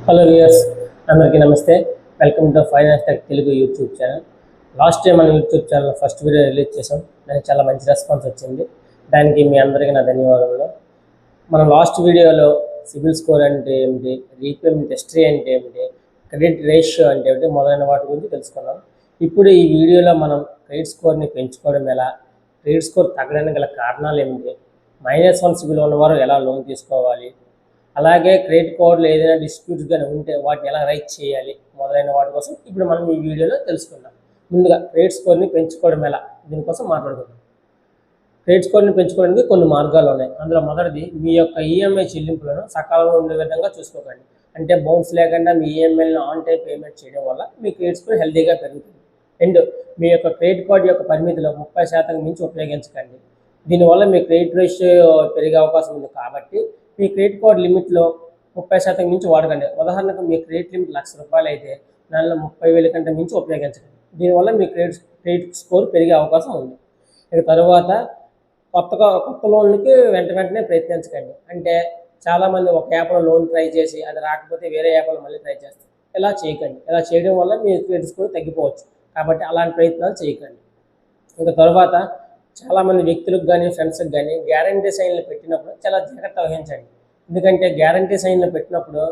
Hello viewers, అందరికీ నమస్తే. Welcome to finance tech Telugu YouTube channel. Last time మన YouTube channel first video release చేసాం. దానికి చాలా మంచి రెస్పాన్స్ వచ్చింది. దానికి మీ అందరికీ నా ధన్యవాదాలు. మనం లాస్ట్ వీడియోలో సిబిల్ స్కోర్ అంటే ఏమిటి, రీపేమెంట్ హిస్టరీ అంటే ఏమిటి, క్రెడిట్ రేషియో అంటే ఏమిటి మొదలైన వాటి గురించి తెలుసుకున్నాం. ఇప్పుడు ఈ వీడియోలో మనం క్రెడిట్ స్కోర్ని పెంచుకోవడం ఎలా, క్రెడిట్ స్కోర్ తగ్గడానికి గల కారణాలు ఏమిటి, -1 సిబిల్ ఉన్నవారు ఎలా లోన్ తీసుకోవాలి, అలాగే క్రెడిట్ కార్డులో ఏదైనా డిస్ప్యూట్స్ కానీ ఉంటే వాటిని ఎలా రైట్ చేయాలి మొదలైన వాటి కోసం ఇప్పుడు మనం ఈ వీడియోలో తెలుసుకుందాం. ముందుగా క్రెడిట్ స్కోర్ని పెంచుకోవడం ఎలా, దీనికోసం మాట్లాడుకుందాం. క్రెడిట్ స్కోర్ని పెంచుకోవడానికి కొన్ని మార్గాలు ఉన్నాయి. అందులో మొదటిది, మీ యొక్క ఈఎంఐ చెల్లింపులను సకాలంలో ఉండే విధంగా చూసుకోకండి. అంటే బౌన్స్ లేకుండా మీ ఈఎంఐలను ఆన్ టైం పేమెంట్ చేయడం వల్ల మీ క్రెడిట్ స్కోర్ హెల్తీగా పెరుగుతుంది. రెండు, మీ యొక్క క్రెడిట్ కార్డు యొక్క పరిమితిలో 30% మించి ఉపయోగించకండి. దీనివల్ల మీ క్రెడిట్ రేషియో పెరిగే అవకాశం ఉంది. కాబట్టి మీ క్రెడిట్ కార్డ్ లిమిట్లో 30% మించి వాడకండి. ఉదాహరణకు మీ క్రెడిట్ లిమిట్ ₹1,00,000 అయితే దానిలో 30,000 కంటే మించి ఉపయోగించండి. దీనివల్ల మీ క్రెడిట్ స్కోర్ పెరిగే అవకాశం ఉంది. ఇక తరువాత కొత్త లోన్లకి వెంటనే ప్రయత్నించకండి. అంటే చాలామంది ఒక యాప్లో లోన్ ట్రై చేసి అది రాకపోతే వేరే యాప్లో మళ్ళీ ట్రై చేస్తారు. ఇలా చేయకండి. ఇలా చేయడం వల్ల మీ క్రెడిట్ స్కోర్ తగ్గిపోవచ్చు. కాబట్టి అలాంటి ప్రయత్నాలు చేయకండి. ఇక తర్వాత చాలామంది వ్యక్తులకు కానీ ఫ్రెండ్స్కి కానీ గ్యారంటీ సైన్లు పెట్టినప్పుడు చాలా జాగ్రత్త వహించండి. ఎందుకంటే గ్యారంటీ సైన్లు పెట్టినప్పుడు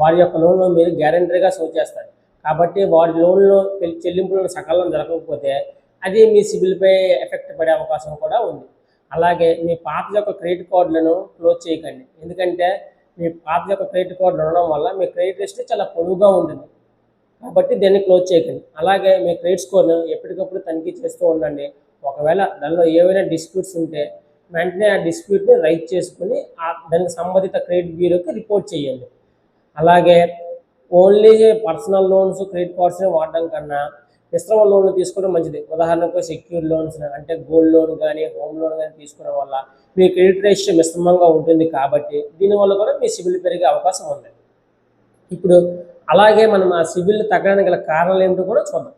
వారి యొక్క లోన్లో మీరు గ్యారంటీగా షో చేస్తారు. కాబట్టి వారి లోన్లో చెల్లింపులను సకాలంలో జరగకపోతే అది మీ సిబిల్పై ఎఫెక్ట్ పడే అవకాశం కూడా ఉంది. అలాగే మీ పాత యొక్క క్రెడిట్ కార్డులను క్లోజ్ చేయకండి. ఎందుకంటే మీ పాత యొక్క క్రెడిట్ కార్డులు ఉండడం వల్ల మీ క్రెడిట్ హిస్టరీ చాలా పొడవుగా ఉంటుంది. కాబట్టి దీన్ని క్లోజ్ చేయకండి. అలాగే మీ క్రెడిట్ స్కోర్ను ఎప్పటికప్పుడు తనిఖీ చేస్తూ ఉండండి. ఒకవేళ దానిలో ఏవైనా డిస్ప్యూట్స్ ఉంటే వెంటనే ఆ డిస్ప్యూట్ని రైట్ చేసుకుని దానికి సంబంధిత క్రెడిట్ బ్యూరోకి రిపోర్ట్ చేయండి. అలాగే ఓన్లీ పర్సనల్ లోన్స్, క్రెడిట్ కార్డ్స్ని వాడడం కన్నా మిశ్రమ లోన్లు తీసుకోవడం మంచిది. ఉదాహరణకు సెక్యూర్ లోన్స్ అంటే గోల్డ్ లోన్ కానీ హోమ్ లోన్ కానీ తీసుకోవడం వల్ల మీ క్రెడిట్ రేషియో మిశ్రమంగా ఉంటుంది. కాబట్టి దీనివల్ల కూడా మీ సిబిల్ పెరిగే అవకాశం ఉంది. ఇప్పుడు అలాగే మనం ఆ సిబిల్ తగ్గడానికి గల కారణాలు ఏమిటో కూడా చూద్దాం.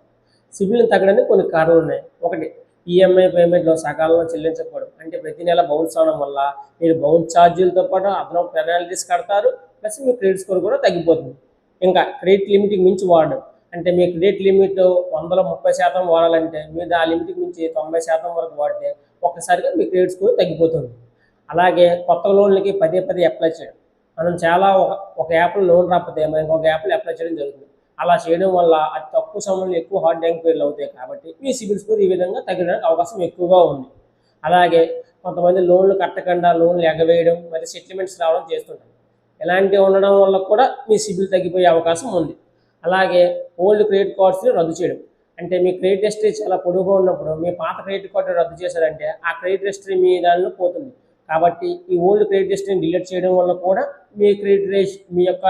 సిబిల్ని తగ్గడానికి కొన్ని కారణాలు ఉన్నాయి. ఒకటి, ఈఎంఐ పేమెంట్లో సకాలంలో చెల్లించకపోవడం. అంటే ప్రతి నెల బౌన్స్ అవడం వల్ల మీరు బౌన్స్ ఛార్జీలతో పాటు అదనపు పెనాల్టీస్ కడతారు. ప్లస్ మీ క్రెడిట్ స్కోర్ కూడా తగ్గిపోతుంది. ఇంకా క్రెడిట్ లిమిట్కి మించి వాడడం. అంటే మీ క్రెడిట్ లిమిట్ 100లో 30% వాడాలంటే మీరు ఆ లిమిట్కి మించి 90% వరకు వాడితే ఒక్కసారిగా మీ క్రెడిట్ స్కోర్ తగ్గిపోతుంది. అలాగే కొత్త లోన్లకి పదే అప్లై చేయడం. మనం చాలా ఒక యాప్లో లోన్ రాకపోతే మనం ఇంకొక యాప్లో అప్లై చేయడం జరుగుతుంది. అలా చేయడం వల్ల అతి తక్కువ సమయంలో ఎక్కువ హార్డ్ ఎంక్వైరీలు అవుతాయి. కాబట్టి మీ సిబిల్ స్కోర్ ఈ విధంగా తగ్గడానికి అవకాశం ఎక్కువగా ఉంది. అలాగే కొంతమంది లోన్లు కట్టకుండా లోన్లు ఎగవేయడం మరి సెటిల్మెంట్స్ రావడం చేస్తుంటారు. ఇలాంటివి ఉండడం వల్ల కూడా మీ సిబిల్ తగ్గిపోయే అవకాశం ఉంది. అలాగే ఓల్డ్ క్రెడిట్ కార్డ్స్ని రద్దు చేయడం. అంటే మీ క్రెడిట్ హిస్టరీ చాలా పొడుగుగా ఉన్నప్పుడు మీ పాత క్రెడిట్ కార్డు రద్దు చేశారంటే ఆ క్రెడిట్ హిస్టరీ మీ దానిలో పోతుంది. కాబట్టి ఈ ఓల్డ్ క్రెడిట్ హిస్టరీని డిలీట్ చేయడం వల్ల కూడా మీ మీ యొక్క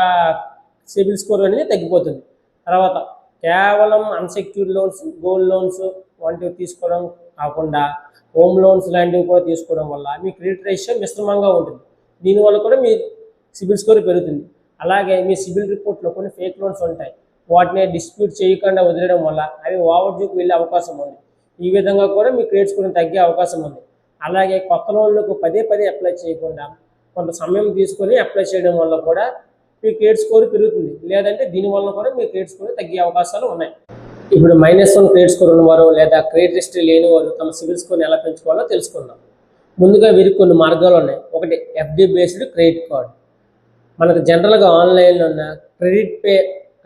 సిబిల్ స్కోర్ అనేది తగ్గిపోతుంది. తర్వాత కేవలం అన్సెక్యూర్డ్ లోన్స్, గోల్డ్ లోన్స్ వంటివి తీసుకోవడం కాకుండా హోమ్ లోన్స్ లాంటివి కూడా తీసుకోవడం వల్ల మీ క్రెడిట్ రేషియో మిశ్రమంగా ఉంటుంది. దీనివల్ల కూడా మీ సిబిల్ స్కోర్ పెరుగుతుంది. అలాగే మీ సిబిల్ రిపోర్ట్లో కొన్ని ఫేక్ లోన్స్ ఉంటాయి. వాటిని డిస్ప్యూట్ చేయకుండా వదిలేయడం వల్ల అవి ఓవర్డ్యూకి వెళ్ళే అవకాశం ఉంది. ఈ విధంగా కూడా మీ క్రెడిట్ స్కోర్ తగ్గే అవకాశం ఉంది. అలాగే కొత్త లోన్లకు పదే అప్లై చేయకుండా కొంత సమయం తీసుకొని అప్లై చేయడం వల్ల కూడా మీ క్రెడిట్ స్కోర్ పెరుగుతుంది. లేదంటే దీనివల్ల కూడా మీ క్రెడిట్ స్కోర్ తగ్గే అవకాశాలు ఉన్నాయి. ఇప్పుడు -1 క్రెడిట్ స్కోర్ ఉన్నవారు లేదా క్రెడిట్ హిస్టరీ లేని వారు తమ సిబిల్ స్కోర్ని ఎలా పెంచుకోవాలో తెలుసుకుందాం. ముందుగా వీరికి కొన్ని మార్గాలు ఉన్నాయి. ఒకటి, ఎఫ్డి బేస్డ్ క్రెడిట్ కార్డ్. మనకు జనరల్గా ఆన్లైన్లో ఉన్న క్రెడిట్ పే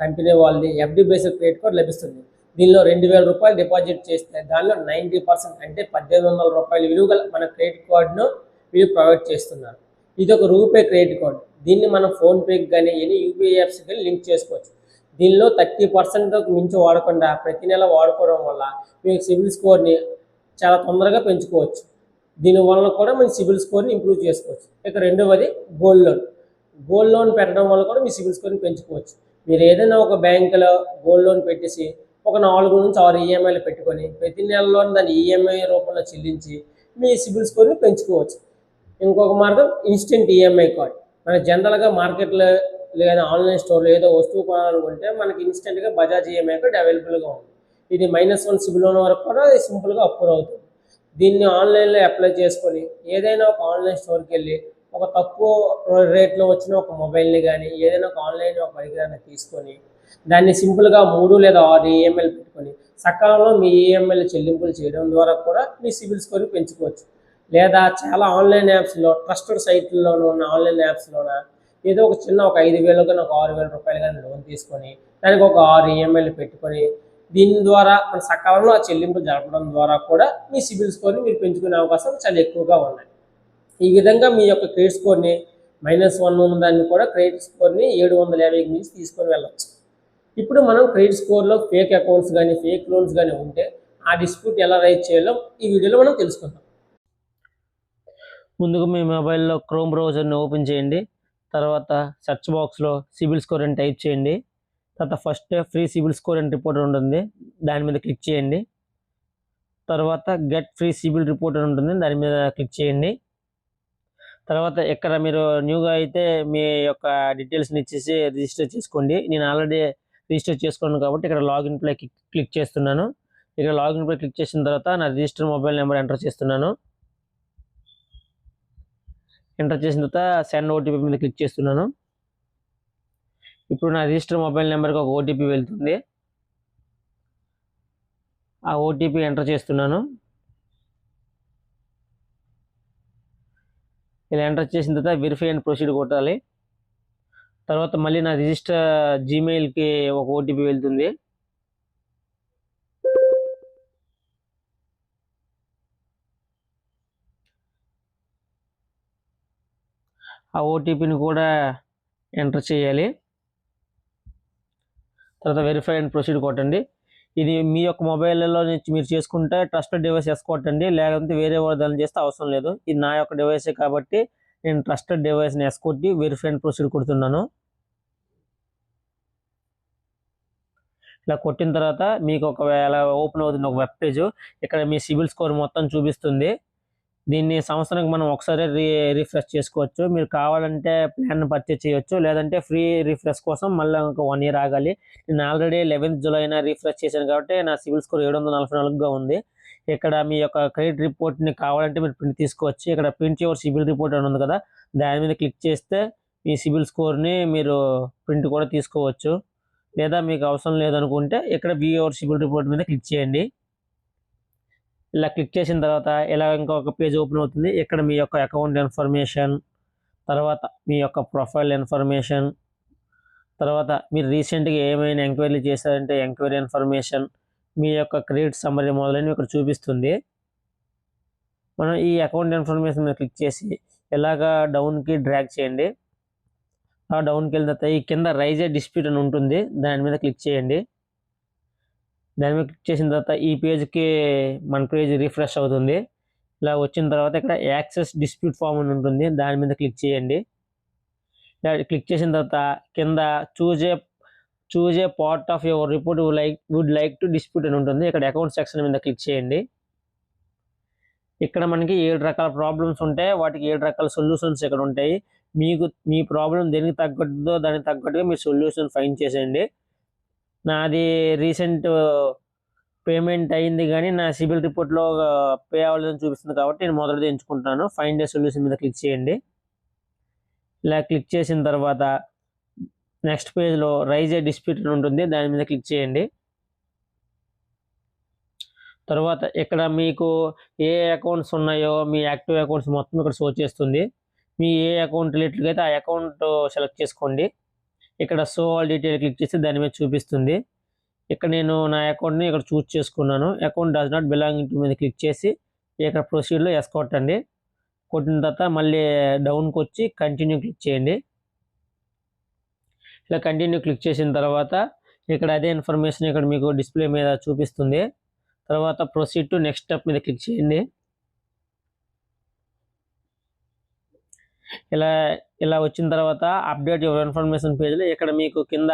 కంపెనీ వాళ్ళది ఎఫ్డి బేస్డ్ క్రెడిట్ కార్డ్ లభిస్తుంది. దీనిలో ₹2,000 డిపాజిట్ చేస్తే దానిలో 90% అంటే ₹1,800 విలువ గల మన క్రెడిట్ కార్డును వీళ్ళు ప్రొవైడ్ చేస్తున్నారు. ఇది ఒక రూపే క్రెడిట్ కార్డు. దీన్ని మనం ఫోన్పేకి కానీ ఎనీ యూపీఐ యాప్స్కి కానీ లింక్ చేసుకోవచ్చు. దీనిలో 30% మించి వాడకుండా ప్రతి నెల వాడుకోవడం వల్ల మీ సిబిల్ స్కోర్ని చాలా తొందరగా పెంచుకోవచ్చు. దీనివల్ల కూడా మీ సిబిల్ స్కోర్ని ఇంప్రూవ్ చేసుకోవచ్చు. ఇక రెండవది, గోల్డ్ లోన్. గోల్డ్ లోన్ పెట్టడం వల్ల కూడా మీ సిబిల్ స్కోర్ని పెంచుకోవచ్చు. మీరు ఏదైనా ఒక బ్యాంకులో గోల్డ్ లోన్ పెట్టేసి ఒక 4 నుంచి 6 ఈఎంఐలు పెట్టుకొని ప్రతి నెలలో దాన్ని ఈఎంఐ రూపంలో చెల్లించి మీ సిబిల్ స్కోర్ని పెంచుకోవచ్చు. ఇంకొక మార్గం, ఇన్స్టెంట్ ఈఎంఐ కార్డ్. మన జనరల్గా మార్కెట్లో లేదా ఆన్లైన్ స్టోర్లో ఏదో వస్తువు కొనాలనుకుంటే మనకి ఇన్స్టెంట్గా బజాజ్ ఈఎంఐ కార్డ్ అవైలబుల్గా ఉంది. ఇది -1 సిబిల్ ఉన్న వరకు కూడా సింపుల్గా అప్రూవ్ అవుతుంది. దీన్ని ఆన్లైన్లో అప్లై చేసుకొని ఏదైనా ఒక ఆన్లైన్ స్టోర్కి వెళ్ళి ఒక తక్కువ రేట్లో వచ్చిన ఒక మొబైల్ని కానీ ఏదైనా ఒక ఆన్లైన్ ఒక పరికరాన్ని తీసుకొని దాన్ని సింపుల్గా 3 లేదా 6 ఈఎంఐలు పెట్టుకొని సకాలంలో మీ ఈఎంఐలు చెల్లింపులు చేయడం ద్వారా కూడా మీ సిబిల్ స్కోర్ని పెంచుకోవచ్చు. లేదా చాలా ఆన్లైన్ యాప్స్లో ట్రస్టెడ్ సైట్లలోనూ ఉన్న ఆన్లైన్ యాప్స్లోన ఏదో ఒక చిన్న ఒక 5,000 కానీ ఒక 6,000 రూపాయలు కానీ లోన్ తీసుకొని దానికి ఒక 6 ఈఎంఐలు పెట్టుకొని దీని ద్వారా మన సకాలంలో ఆ చెల్లింపులు జరపడం ద్వారా కూడా మీ సిబిల్ స్కోర్ని మీరు పెంచుకునే అవకాశం చాలా ఎక్కువగా ఉన్నాయి. ఈ విధంగా మీ యొక్క క్రెడిట్ స్కోర్ని -1 ఉన్నదాన్ని కూడా క్రెడిట్ స్కోర్ని 750కి మించి తీసుకొని వెళ్ళచ్చు. ఇప్పుడు మనం క్రెడిట్ స్కోర్లో ఫేక్ అకౌంట్స్ కానీ ఫేక్ లోన్స్ కానీ ఉంటే ఆ డిస్ప్యూట్ ఎలా రైజ్ చేయాలో ఈ వీడియోలో మనం తెలుసుకుందాం. ముందుగా మీ మొబైల్లో క్రోమ్ బ్రౌజర్ని ఓపెన్ చేయండి. తర్వాత సెర్చ్ బాక్స్లో సిబిల్ స్కోర్ అని టైప్ చేయండి. తర్వాత first free CIBIL score and report ఉంటుంది, దాని మీద క్లిక్ చేయండి. తర్వాత గెట్ ఫ్రీ సిబిల్ రిపోర్ట్ అని ఉంటుంది, దాని మీద క్లిక్ చేయండి. తర్వాత ఇక్కడ మీరు న్యూగా అయితే మీ యొక్క డీటెయిల్స్ని ఇచ్చేసి రిజిస్టర్ చేసుకోండి. నేను ఆల్రెడీ రిజిస్టర్ చేసుకున్నాను కాబట్టి ఇక్కడ లాగిన్ ప్లే క్లిక్ చేస్తున్నాను. ఇక్కడ లాగిన్ ప్లే క్లిక్ చేసిన తర్వాత నా రిజిస్టర్ మొబైల్ నెంబర్ ఎంటర్ చేస్తున్నాను. ఎంటర్ చేసిన తర్వాత సెండ్ ఓటీపీ మీద క్లిక్ చేస్తున్నాను. ఇప్పుడు నా రిజిస్టర్ మొబైల్ నెంబర్కి ఒక ఓటీపీ వెళ్తుంది. ఆ ఓటీపీ ఎంటర్ చేస్తున్నాను. ఇలా ఎంటర్ చేసిన తర్వాత వెరిఫై అండ్ ప్రొసీడ్ కొట్టాలి. తర్వాత మళ్ళీ నా రిజిస్టర్ జీమెయిల్కి ఒక ఓటీపీ వెళ్తుంది. ఆ ఓటీపీని కూడా ఎంటర్ చేయాలి. తర్వాత వెరిఫై అండ్ ప్రొసీడ్ కొట్టండి. ఇది మీ యొక్క మొబైల్లో నుంచి మీరు చేసుకుంటే ట్రస్టెడ్ డివైస్ కొట్టండి, లేకపోతే వేరే వాడు దాన్ని చేస్తే అవసరం లేదు. ఇది నా యొక్క డివైసే కాబట్టి నేను ట్రస్టెడ్ డివైస్ని కొట్టి వెరిఫై అండ్ ప్రొసీడ్ కొడుతున్నాను. ఇలా కొట్టిన తర్వాత మీకు ఒకవేళ ఓపెన్ అవుతుంది ఒక వెబ్ పేజ్. ఇక్కడ మీ సిబిల్ స్కోర్ మొత్తం చూపిస్తుంది. దీన్ని సంవత్సరానికి మనం ఒకసారి రిఫ్రెష్ చేసుకోవచ్చు. మీరు కావాలంటే ప్లాన్ పర్చేజ్ చేయొచ్చు, లేదంటే ఫ్రీ రిఫ్రెష్ కోసం మళ్ళీ ఒక 1 ఇయర్ ఆగాలి. నేను ఆల్రెడీ 11th జూలైన రిఫ్రెష్ చేశాను కాబట్టి నా సిబిల్ స్కోర్ 744గా ఉంది. ఇక్కడ మీ యొక్క క్రెడిట్ రిపోర్ట్ని కావాలంటే మీరు ప్రింట్ తీసుకోవచ్చు. ఇక్కడ ప్రింట్ యువర్ సిబిల్ రిపోర్ట్ అని ఉంది కదా, దాని మీద క్లిక్ చేస్తే మీ సిబిల్ స్కోర్ని మీరు ప్రింట్ కూడా తీసుకోవచ్చు. లేదా మీకు అవసరం లేదనుకుంటే ఇక్కడ వ్యూ యువర్ సిబిల్ రిపోర్ట్ మీద క్లిక్ చేయండి. ఇలా క్లిక్ చేసిన తర్వాత ఇలా ఇంకొక పేజ్ ఓపెన్ అవుతుంది. ఇక్కడ మీ యొక్క అకౌంట్ ఇన్ఫర్మేషన్, తర్వాత మీ యొక్క ప్రొఫైల్ ఇన్ఫర్మేషన్, తర్వాత మీరు రీసెంట్గా ఏమైనా ఎంక్వైరీ చేశారంటే ఎంక్వైరీ ఇన్ఫర్మేషన్, మీ యొక్క క్రెడిట్ సమ్మరీ మొదలైనవి ఇక్కడ చూపిస్తుంది. మనం ఈ అకౌంట్ ఇన్ఫర్మేషన్ మీద క్లిక్ చేసి ఇలాగా డౌన్కి డ్రాగ్ చేయండి. ఆ డౌన్కి వెళ్ళిన తర్వాత ఈ కింద రైజ్ ఏ డిస్ప్యూట్ అని ఉంటుంది, దాని మీద క్లిక్ చేయండి. దాని మీద క్లిక్ చేసిన తర్వాత ఈ పేజ్కి మన పేజ్ రిఫ్రెష్ అవుతుంది. ఇలా వచ్చిన తర్వాత ఇక్కడ యాక్సెస్ డిస్ప్యూట్ ఫామ్ అని ఉంటుంది, దాని మీద క్లిక్ చేయండి. క్లిక్ చేసిన తర్వాత కింద choose a part of your report would like to dispute అని ఉంటుంది. ఇక్కడ అకౌంట్ సెక్షన్ మీద క్లిక్ చేయండి. ఇక్కడ మనకి 7 రకాల ప్రాబ్లమ్స్ ఉంటాయి, వాటికి 7 రకాల సొల్యూషన్స్ ఇక్కడ ఉంటాయి. మీ ప్రాబ్లం దేనికి తగ్గట్టుదో దానికి తగ్గట్టుగా మీరు సొల్యూషన్ ఫైండ్ చేసేయండి. నాది రీసెంట్ పేమెంట్ అయింది కానీ నా సిబిల్ రిపోర్ట్లో పే అవ్వలేదని చూపిస్తుంది కాబట్టి నేను మొదటిది ఎంచుకుంటున్నాను. ఫైండ్ ఏ సొల్యూషన్ మీద క్లిక్ చేయండి. ఇలా క్లిక్ చేసిన తర్వాత నెక్స్ట్ పేజ్లో రైజ్ ఏ డిస్ప్యూట్ అని ఉంటుంది, దాని మీద క్లిక్ చేయండి. తర్వాత ఇక్కడ మీకు ఏ అకౌంట్స్ ఉన్నాయో మీ యాక్టివ్ అకౌంట్స్ మొత్తం ఇక్కడ షో చేస్తుంది. మీ ఏ అకౌంట్ రిలేటెడ్గా అయితే ఆ అకౌంట్ సెలెక్ట్ చేసుకోండి. ఇక్కడ షో ఆల్ డీటెయిల్ క్లిక్ చేసి దాని మీద చూపిస్తుంది. ఇక్కడ నేను నా అకౌంట్ని ఇక్కడ చూస్ చేసుకున్నాను. Account does not belong to మీద క్లిక్ చేసి ఇక్కడ ప్రొసీడ్లో కొట్టండి. కొట్టిన తర్వాత మళ్ళీ డౌన్కి వచ్చి కంటిన్యూ క్లిక్ చేయండి. ఇలా కంటిన్యూ క్లిక్ చేసిన తర్వాత ఇక్కడ అదే ఇన్ఫర్మేషన్ ఇక్కడ మీకు డిస్ప్లే మీద చూపిస్తుంది. తర్వాత ప్రొసీడ్ టు నెక్స్ట్ స్టెప్ మీద క్లిక్ చేయండి. ఇలా వచ్చిన తర్వాత అప్డేట్ యువర్ ఇన్ఫర్మేషన్ పేజ్లో ఇక్కడ మీకు కింద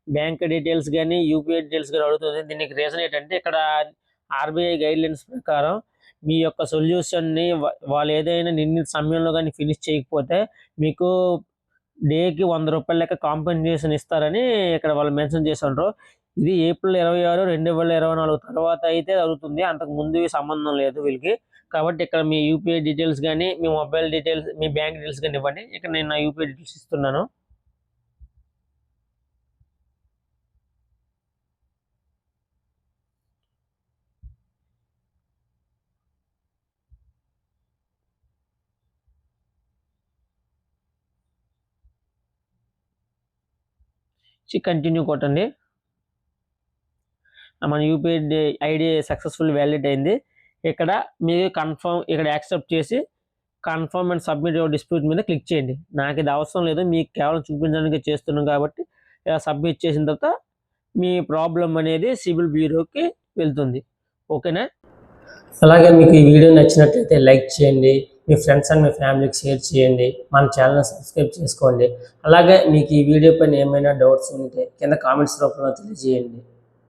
బ్యాంక్ డీటెయిల్స్ కానీ యూపీఐ డీటెయిల్స్ కానీ అడుగుతుంది. దీనికి రీజన్ ఏంటంటే ఇక్కడ ఆర్బీఐ గైడ్లైన్స్ ప్రకారం మీ యొక్క సొల్యూషన్ని వాళ్ళు ఏదైనా నిర్ణీత సమయంలో కానీ ఫినిష్ చేయకపోతే మీకు డేకి 100 రూపాయల లెక్క కాంపెన్సేషన్ ఇస్తారని ఇక్కడ వాళ్ళు మెన్షన్ చేసి ఉంటారు. ఇది ఏప్రిల్ 26, 2024 తర్వాత అయితే జరుగుతుంది, అంతకు ముందు సంబంధం లేదు వీళ్ళకి. కాబట్టి ఇక్కడ మీ యూపీఐ డీటెయిల్స్ కానీ మీ మొబైల్ డీటెయిల్స్ మీ బ్యాంక్ డీటెయిల్స్ కానీ ఇవ్వండి. ఇక్కడ నేను నా యూపీఐ డీటెయిల్స్ ఇస్తున్నాను. కంటిన్యూ కొట్టండి. మన యూపీఐ ఐడి సక్సెస్ఫుల్ వ్యాలిడ్ అయింది. ఇక్కడ మీరు కన్ఫర్మ్ ఇక్కడ యాక్సెప్ట్ చేసి confirm and submit your dispute మీద క్లిక్ చేయండి. నాకు ఇది అవసరం లేదు, మీకు కేవలం చూపించడానికి చేస్తున్నాం కాబట్టి ఇలా సబ్మిట్ చేసిన తర్వాత మీ ప్రాబ్లం అనేది సివిల్ బ్యూరోకి వెళ్తుంది. ఓకేనా? అలాగే మీకు ఈ వీడియో నచ్చినట్లయితే లైక్ చేయండి, మీ ఫ్రెండ్స్ అండ్ మీ ఫ్యామిలీకి షేర్ చేయండి, మన ఛానల్ సబ్స్క్రైబ్ చేసుకోండి. అలాగే మీకు ఈ వీడియో పైన ఏమైనా డౌట్స్ ఉంటే కింద కామెంట్స్ రూపంలో తెలియజేయండి.